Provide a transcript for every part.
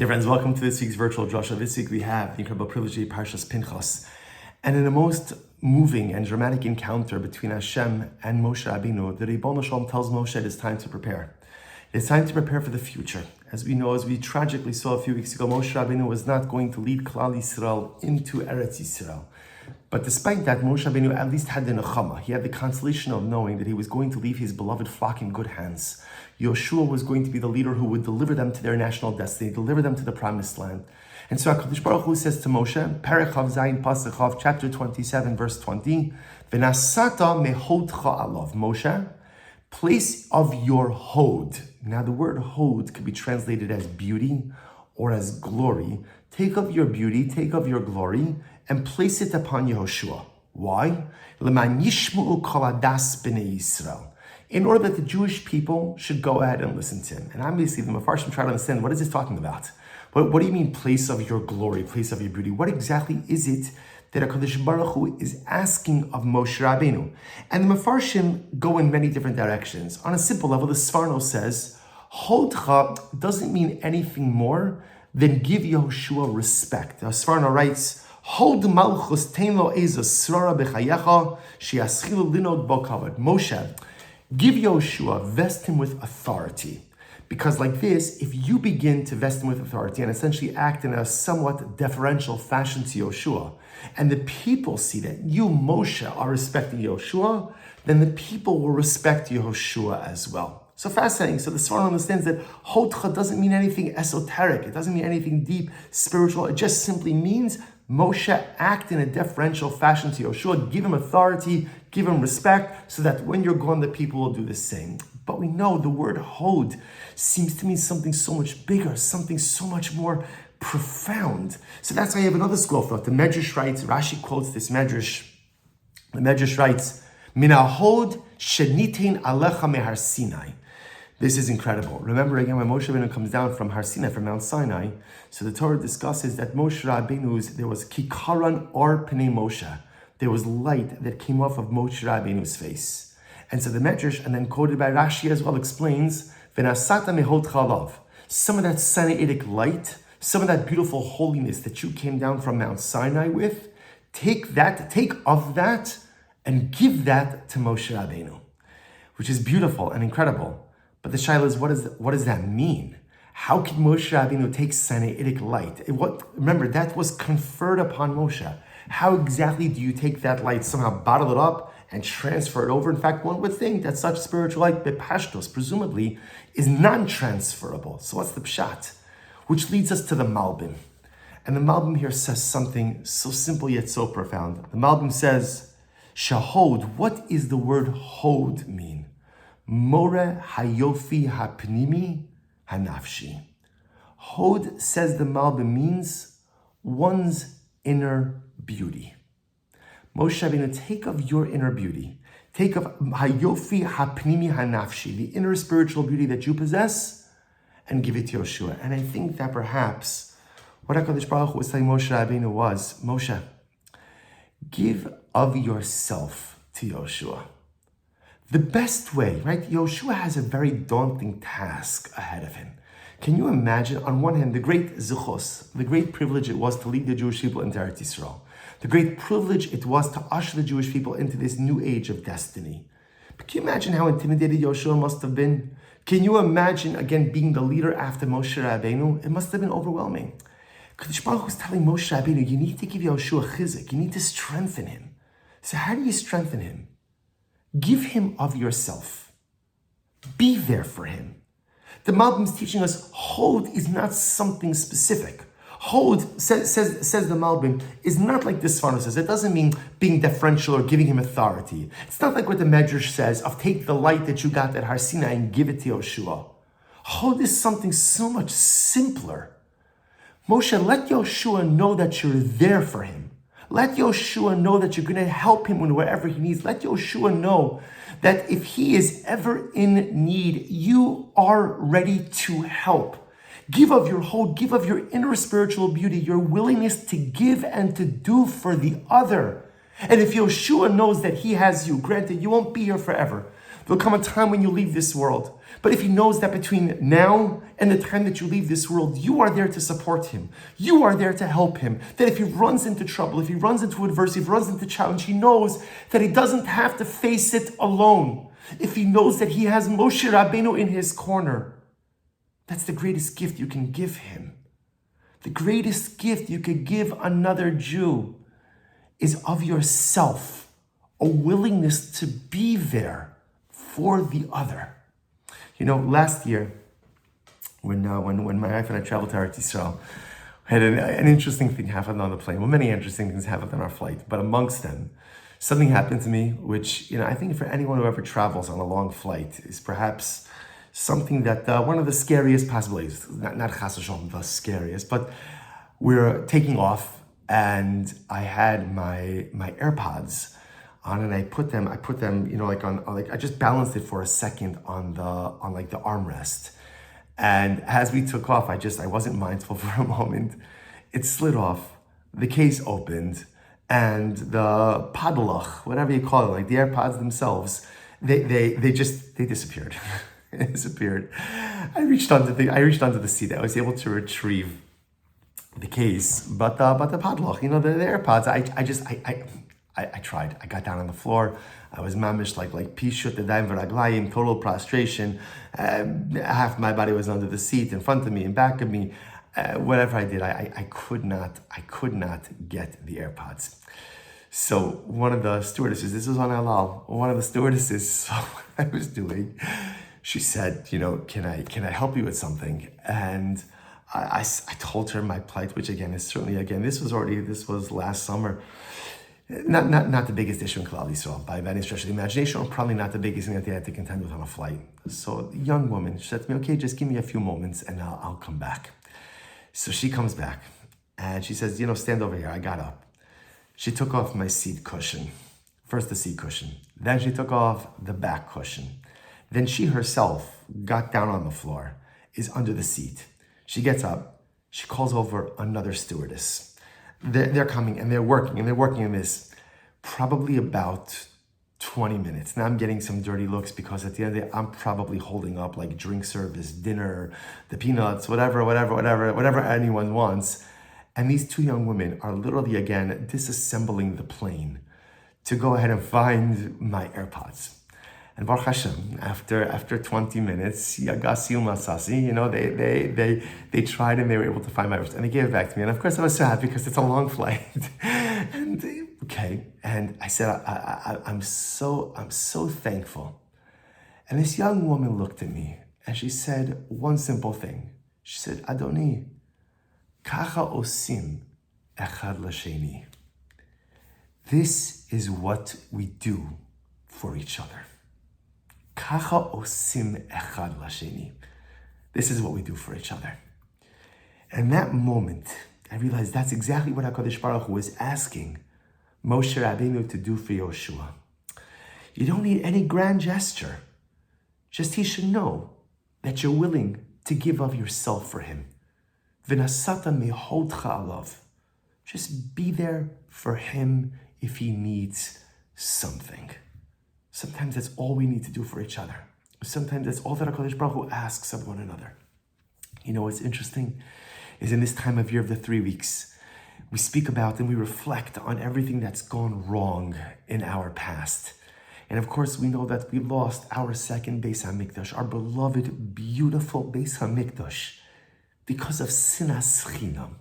Dear friends, welcome to this week's virtual Drasha. This week we have the incredible privilege of Parshas Pinchas. And in the most moving and dramatic encounter between Hashem and Moshe Rabbeinu, the Ribbon Shalom tells Moshe it is time to prepare. It is time to prepare for the future. As we know, as we tragically saw a few weeks ago, Moshe Rabbeinu was not going to lead Klal Yisrael into Eretz Yisrael. But despite that, Moshe Rabbeinu at least had the nechama. He had the consolation of knowing that he was going to leave his beloved flock in good hands. Yoshua was going to be the leader who would deliver them to their national destiny, deliver them to the promised land. And so HaKadosh Baruch Hu says to Moshe, Perek Chav Zayin Pasuk Chav, chapter 27, verse 20, V'nasata mehodcha alav. Moshe, place of your hod. Now the word hod could be translated as beauty or as glory. Take of your beauty, take of your glory, and place it upon Yehoshua. Why? L'man yishmu'u kol hadas b'nei Yisrael. In order that the Jewish people should go ahead and listen to him. And obviously the Mefarshim try to understand, what is this talking about? What do you mean, place of your glory, place of your beauty? What exactly is it that HaKadosh Baruch Hu is asking of Moshe Rabbeinu? And the Mefarshim go in many different directions. On a simple level, the Sforno says, Hodcha doesn't mean anything more than give Yehoshua respect. The Sforno writes, Hod malchus tein lo eza srara b'chayecha she'aschilu linod bo kavod. Moshe, give Yehoshua, vest him with authority. Because like this, if you begin to vest him with authority and essentially act in a somewhat deferential fashion to Yehoshua, and the people see that you, Moshe, are respecting Yehoshua, then the people will respect Yehoshua as well. So fascinating. So the Sforno understands that Hodcha doesn't mean anything esoteric. It doesn't mean anything deep, spiritual. It just simply means Moshe, act in a deferential fashion to Yehoshua, give him authority, give him respect, so that when you're gone, the people will do the same. But we know the word hod seems to mean something so much bigger, something so much more profound. So that's why you have another school of thought. The Medrash writes, Rashi quotes this Medrash. The Medrash writes, Min ha'hod shenitein alecha mehar Sinai. This is incredible. Remember again, when Moshe Rabbeinu comes down from Har Sinai, from Mount Sinai, so the Torah discusses that Moshe Rabbeinu's, there was kikaran or pnei Moshe. There was light that came off of Moshe Rabbeinu's face. And so the Medrash, and then quoted by Rashi as well, explains, V'nasata mehod chalav. Some of that Sinaitic light, some of that beautiful holiness that you came down from Mount Sinai with, take of that, and give that to Moshe Rabbeinu, which is beautiful and incredible. But the shaila is, what does that mean? How could Moshe Rabbeinu take Sinaitic light? Remember, that was conferred upon Moshe. How exactly do you take that light, somehow bottle it up and transfer it over? In fact, one would think that such spiritual light, bepashtos, presumably, is non-transferable. So what's the pshat? Which leads us to the Malbim. And the Malbim here says something so simple yet so profound. The Malbim says, Shahod, what is the word hod mean? More hayofi hapnimi hanafshi. Hod, says the Malbim, means one's inner beauty. Moshe Rabbeinu, take of your inner beauty. Take of hayofi hapnimi hanafshi, the inner spiritual beauty that you possess, and give it to Yehoshua. And I think that perhaps what HaKadosh Baruch Hu was telling Moshe Rabbeinu was, Moshe, give of yourself to Yehoshua. The best way, right? Yehoshua has a very daunting task ahead of him. Can you imagine, on one hand, the great zichos, the great privilege it was to lead the Jewish people into Eretz Yisrael, the great privilege it was to usher the Jewish people into this new age of destiny. But can you imagine how intimidated Yehoshua must have been? Can you imagine, again, being the leader after Moshe Rabbeinu? It must have been overwhelming. Kadosh Baruch Hu was telling Moshe Rabbeinu, you need to give Yehoshua chizuk, you need to strengthen him. So how do you strengthen him? Give him of yourself. Be there for him. The Malbim is teaching us hod is not something specific. Hod, says the Malbim, is not like this Sforno says. It doesn't mean being deferential or giving him authority. It's not like what the Medrash says of take the light that you got at Har Sinai and give it to Yehoshua. Hod is something so much simpler. Moshe, let Yehoshua know that you're there for him. Let Yehoshua know that you're going to help him wherever he needs. Let Yehoshua know that if he is ever in need, you are ready to help. Give of your whole, give of your inner spiritual beauty, your willingness to give and to do for the other. And if Yehoshua knows that he has you, granted, you won't be here forever. There'll come a time when you leave this world. But if he knows that between now and the time that you leave this world, you are there to support him. You are there to help him. That if he runs into trouble, if he runs into adversity, if he runs into challenge, he knows that he doesn't have to face it alone. If he knows that he has Moshe Rabbeinu in his corner, that's the greatest gift you can give him. The greatest gift you could give another Jew is of yourself, a willingness to be there for the other. Last year, when my wife and I traveled to Eretz Yisrael, had an interesting thing happen on the plane. Well, many interesting things happened on our flight, but amongst them, something happened to me, which, I think for anyone who ever travels on a long flight is perhaps something that one of the scariest possibilities, not chas v'shalom, the scariest, but we're taking off and I had my AirPods on and I put them, I just balanced it for a second on the armrest. And as we took off, I wasn't mindful for a moment. It slid off, the case opened, and the padlock, whatever you call it, the AirPods themselves, they disappeared. They disappeared. I reached onto the seat. I was able to retrieve the case, but the padlock, the AirPods, I tried. I got down on the floor. I was mamish like pishut the v'raglayim, total prostration. Half my body was under the seat, in front of me, in back of me. Whatever I did, I could not get the AirPods. So one of the stewardesses, this was on Halal, one of the stewardesses saw what I was doing. She said, can I help you with something? And I told her my plight, which again is certainly, this was last summer. Not the biggest issue in Klal Yisrael by any stretch of the imagination, or probably not the biggest thing that they had to contend with on a flight. So a young woman, she said to me, okay, just give me a few moments and I'll come back. So she comes back and she says, stand over here. I got up. She took off my seat cushion. First the seat cushion. Then she took off the back cushion. Then she herself got down on the floor, is under the seat. She gets up. She calls over another stewardess. They're coming and they're working on this probably about 20 minutes. Now I'm getting some dirty looks because at the end of the day, I'm probably holding up like drink service, dinner, the peanuts, whatever anyone wants. And these two young women are literally, again, disassembling the plane to go ahead and find my AirPods. And Baruch Hashem, after 20 minutes, Yagasi Masasi, they tried and they were able to find my AirPods and they gave it back to me. And of course I was sad because it's a long flight. And I said, I'm so thankful. And this young woman looked at me and she said one simple thing. She said, Adoni, kacha osim echad l'sheni. This is what we do for each other. Kacha osim echad l'sheni. This is what we do for each other. And in that moment, I realized that's exactly what HaKadosh Baruch Hu was asking Moshe Rabbeinu to do for Yoshua. You don't need any grand gesture. Just he should know that you're willing to give of yourself for him. V'nasata mehodcha alav. Just be there for him if he needs something. Sometimes that's all we need to do for each other. Sometimes that's all that HaKadosh Baruch Hu asks of one another. What's interesting is in this time of year of the 3 weeks, we speak about and we reflect on everything that's gone wrong in our past. And of course, we know that we lost our second Beis HaMikdash, our beloved, beautiful Beis HaMikdash, because of sinas chinam.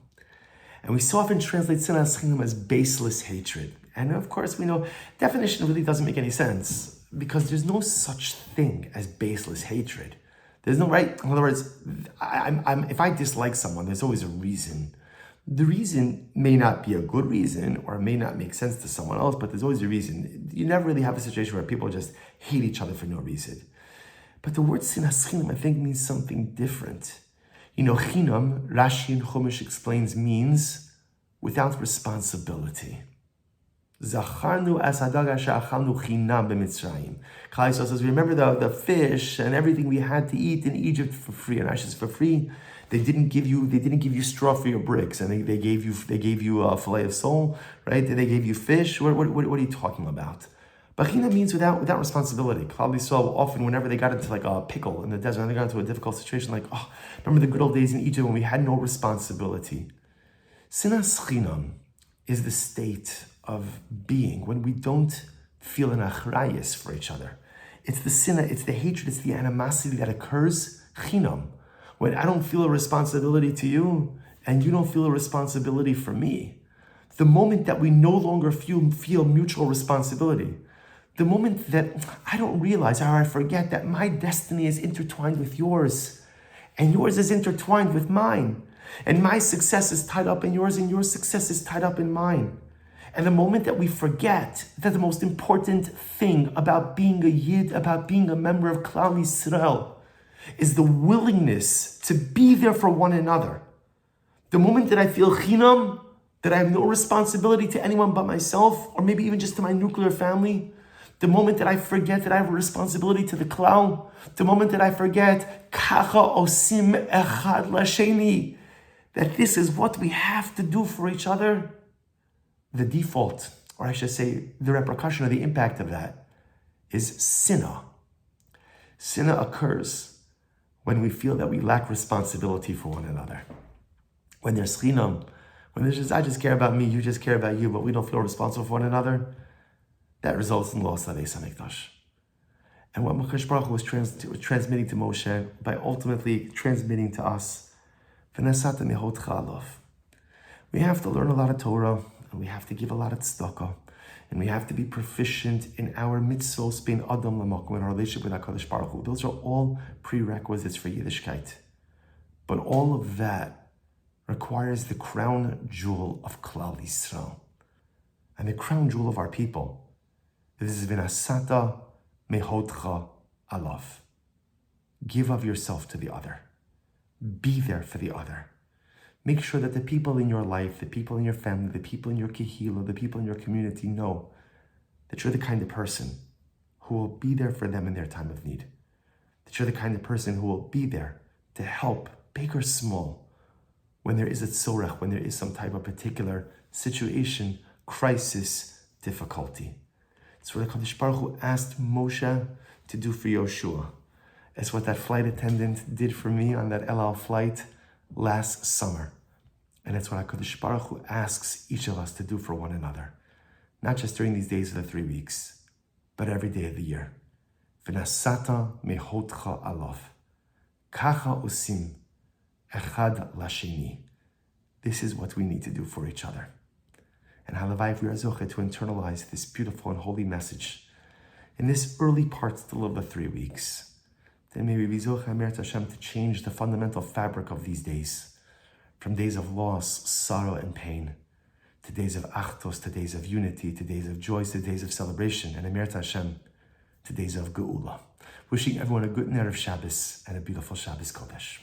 And we so often translate sinas chinam as baseless hatred. And of course, we know definition really doesn't make any sense because there's no such thing as baseless hatred. There's no right. In other words, if I dislike someone, there's always a reason. The reason may not be a good reason or may not make sense to someone else, but there's always a reason. You never really have a situation where people just hate each other for no reason. But the word sinas chinam, I think, means something different. Chinam, Rashi in Chumash explains, means without responsibility. Zacharnu as hadaga she'achalnu chinam b'Mitzrayim. Klal Yisrael says, remember the fish and everything we had to eat in Egypt for free. And Rashi says, for free, they didn't give you straw for your bricks, and they gave you a fillet of sole, right? They gave you fish. What are you talking about? Bachina means without responsibility. Klal Yisrael often, whenever they got into like a pickle in the desert, and they got into a difficult situation, like, oh, remember the good old days in Egypt when we had no responsibility. Sinas chinam is the state of being when we don't feel an achrayus for each other. It's the sinna, it's the hatred, it's the animosity that occurs chinam. When I don't feel a responsibility to you, and you don't feel a responsibility for me. The moment that we no longer feel mutual responsibility, the moment that I don't realize or I forget that my destiny is intertwined with yours, and yours is intertwined with mine, and my success is tied up in yours, and your success is tied up in mine. And the moment that we forget that the most important thing about being a Yid, about being a member of Klal Yisrael, is the willingness to be there for one another. The moment that I feel chinam, that I have no responsibility to anyone but myself, or maybe even just to my nuclear family, the moment that I forget that I have a responsibility to the klal, the moment that I forget kacha osim echad lasheni, that this is what we have to do for each other, the default, or I should say the repercussion or the impact of that, is sinna. Sinna occurs when we feel that we lack responsibility for one another. When there's chinam, when there's just, I just care about me, you just care about you, but we don't feel responsible for one another, that results in loss of Beis HaMikdash. And what Makadosh Baruch Hu was transmitting to Moshe, by ultimately transmitting to us, we have to learn a lot of Torah, and we have to give a lot of tzedakah, and we have to be proficient in our mitzvos bein adam l'makom, in our relationship with HaKadosh Baruch Hu. Those are all prerequisites for Yiddishkeit. But all of that requires the crown jewel of Klal Yisrael. And the crown jewel of our people is v'nasata mehodcha alav. Give of yourself to the other. Be there for the other. Make sure that the people in your life, the people in your family, the people in your kehillah, the people in your community know that you're the kind of person who will be there for them in their time of need. That you're the kind of person who will be there to help, big or small, when there is a tzorech, when there is some type of particular situation, crisis, difficulty. It's what HaKadosh Baruch Hu asked Moshe to do for Yoshua. It's what that flight attendant did for me on that El Al flight last summer. And it's what HaKadosh Baruch Hu asks each of us to do for one another. Not just during these days of the 3 weeks, but every day of the year. V'nasata mehodcha alav. Kacha osim echad lasheni. This is what we need to do for each other. And halavai, if we are zoche to internalize this beautiful and holy message in this early part still of the 3 weeks, then maybe we zoche Ameret Hashem to change the fundamental fabric of these days, from days of loss, sorrow, and pain, to days of achtos, to days of unity, to days of joy, to days of celebration, and Ameret Hashem, to days of geula. Wishing everyone a good Erev Shabbos and a beautiful Shabbos Kodesh.